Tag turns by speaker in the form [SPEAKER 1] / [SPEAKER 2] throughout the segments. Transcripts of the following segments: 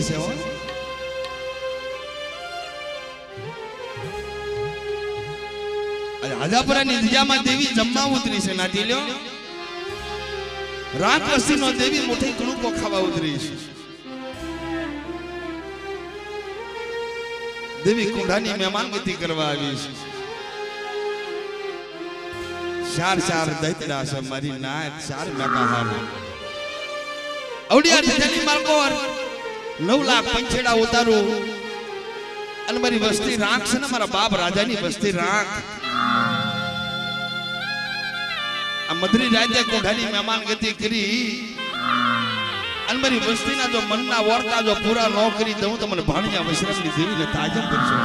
[SPEAKER 1] છે હો હાજાપરાની દિયામાં દેવી જમવા ઉતરી છે નાતી લ્યો રાત વસ્તીનો દેવી મોટી કણુકો ખાવા ઉતરી છે દેવી કુંડાની મહેમાનગતિ કરવા આવી છે ચાર દૈતડા છે મારી નાત 4 મેગા હાલ અવડિયા ધજાની માલકોર 9 લાખ પંછેડા ઉતારો અને મારી વસ્તી રાખ છે ને મારા બાપ રાજાની વસ્તી રાખ આ મધરી રાજ્ય કોઢાની મહેમાન ગતિ કરી અને મારી વસ્તીના જો મનના વર્તા જો પૂરા ન કરી દઉં તો મને ભાણિયા વૈશ્રમની દેવીને તાજમ કરશો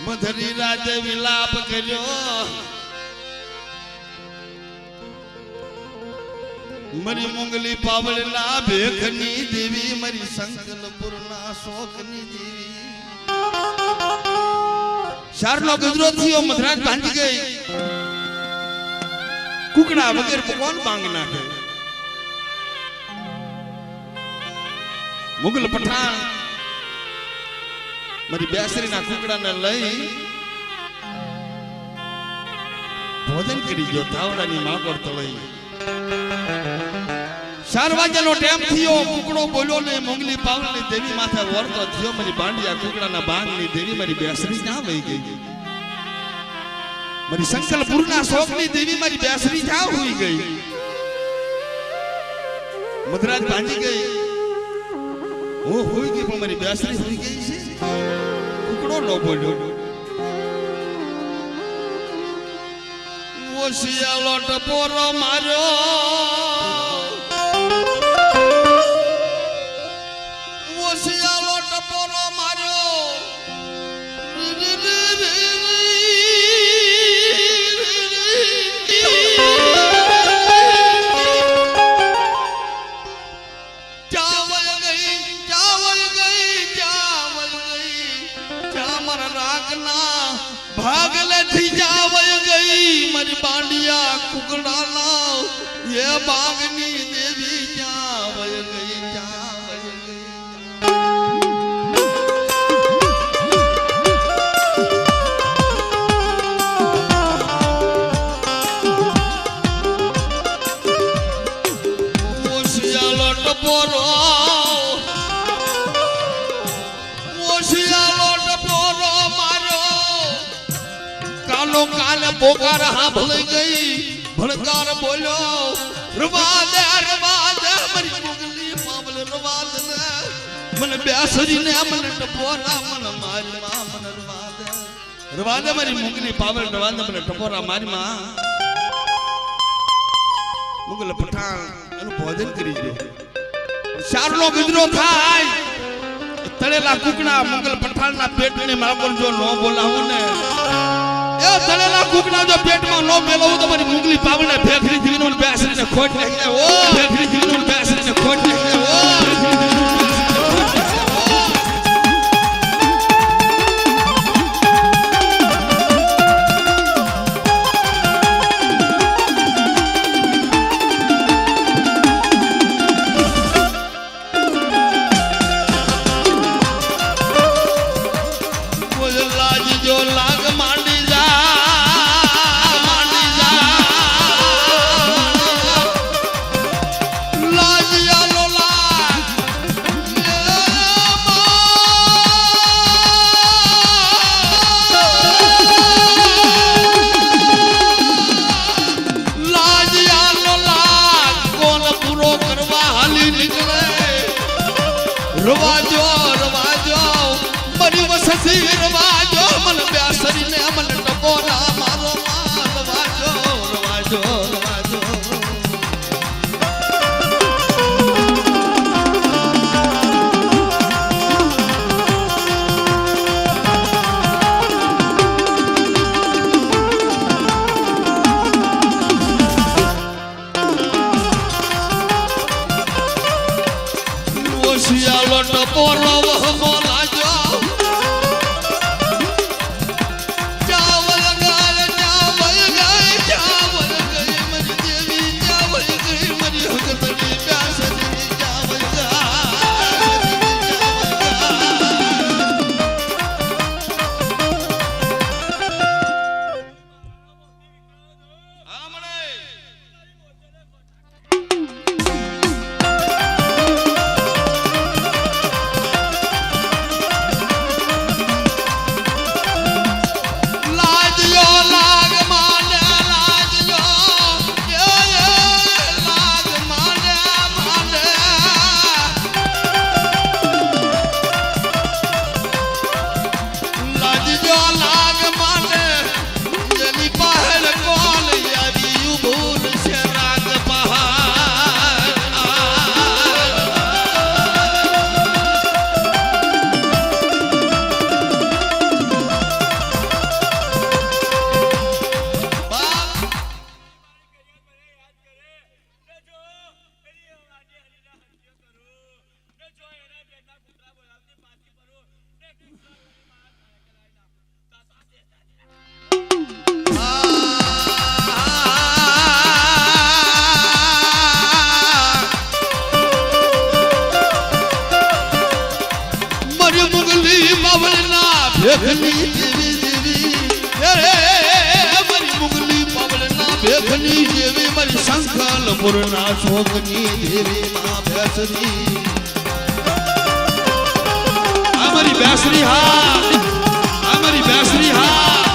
[SPEAKER 1] મધરી રાજે વિલાપ કર્યો મારી મુંગલી પાવળના ભેખની દેવી મારી સંકલપુરના શોકની દેવી શારનો ગજરો થયો મધરાજ ભાંજી ગઈ કુકડા વગર કોણ માંગ નાખે મુગલ પઠાણ મારી બેસરીના કુકડાને લઈ ભોજન કરી ગયો તાવડાની માગોર તળઈ 4 વાગ્યાનો ટાઈમ થયો કુકડો બોલ્યો ને મોંગલી પાવળની દેવી માથે વરતો થયો મારી બાંડિયા કુકડાના બાંગની દેવી મારી બેસરી ના વઈ ગઈ મારી સંકલપુરના શોકની દેવી મારી બેસરી જા હોઈ ગઈ મધરાજ ભાંજી ગઈ હું હોઈ ગઈ પણ મારી બેસરી હોઈ ગઈ છે કુકડો નો બોલ્યો ઓશિયાલો ટપોરો માર્યો ઓશિયાલો ટપોરો માર્યો ભાગલે થી જાવય ગઈ મારી બાંડિયા કુકડાના એ બાગની દેવી જાવય ગઈ ઓશિયાલો ટપોરો કાલે પોકાર હા ભળી ગઈ ભણકાર બોલ્યો રવાદ મારી મુગલી પાવલ રવાદ ને મને બેસરી ને મને ટપોરા મને મારી મને રવાદ મારી મુગલી પાવલ રવાદ મને ટપોરા મારી માં મુગલ પઠાણ એનું ભોજન કરી દો શારનો ગુજરો થાય તળેલા કુકડા મુગલ પઠાણના પેટને માગણ જો ન બોલાવું ને એ તળેલા કુકડા જો પેટમાં નો મેલાવું તો મારી મુગલી પાવળને ભેખરી જીવીનો બેસરીને ખોટ નાખી દે ઓ ભેખરી જીવીનો બેસરીને ખોટ નાખી દે ઓ રવાજો મારી વસતી રવાજો મને બેસરીને મને ટપોરા મારો રવાજો ઓશિયાલો ટપોરો બોલાજો ચાવલ ગઈ મારી દેવી ચાવલ ગઈ મારી ભેખની દેવી દેવી મારી મુગલી પવનના ભેખની દેવી મારી સંકલપુરના શોકની દેવી માં બેસરી અમારી બેસરી હા અમારી બેસરી હા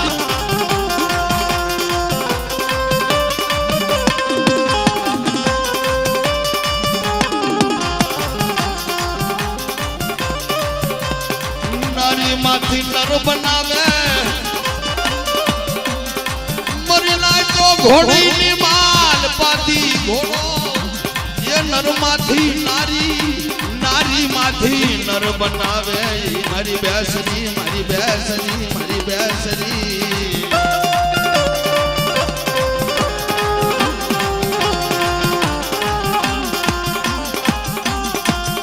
[SPEAKER 1] માંથી નર બનાવે મરેલા તો ઘોડીની માલ પાતી ઘોડો એ નર માંથી નારી માંથી નર બનાવે મારી બેસરી મારી બેસરી મારી બેસરી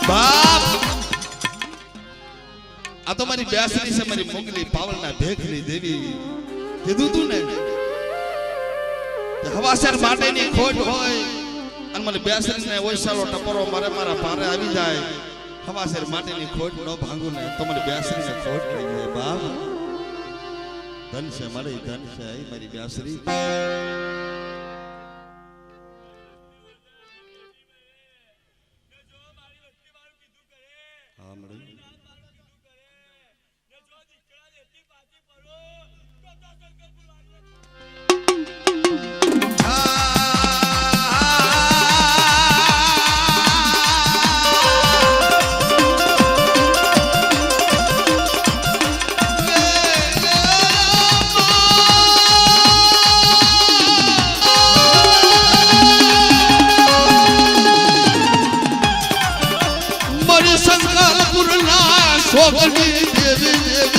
[SPEAKER 1] બાપ આ તો મારી બેસરી છે મારી મુગલી પાવલના ભેખની દેવી કીધું તું ને હવાસર માટેની ખોટ હોય અને મને બેસરીને ઓયસાલો ટપરો મારે મારા પારે આવી જાય હવાસર માટેની ખોટ ન ભાંગું ને તો મને બેસરીને ખોટ પડી જાય બાપ ધન છે મારી ધન છે મારી બેસરી શોકની દેવી દેવી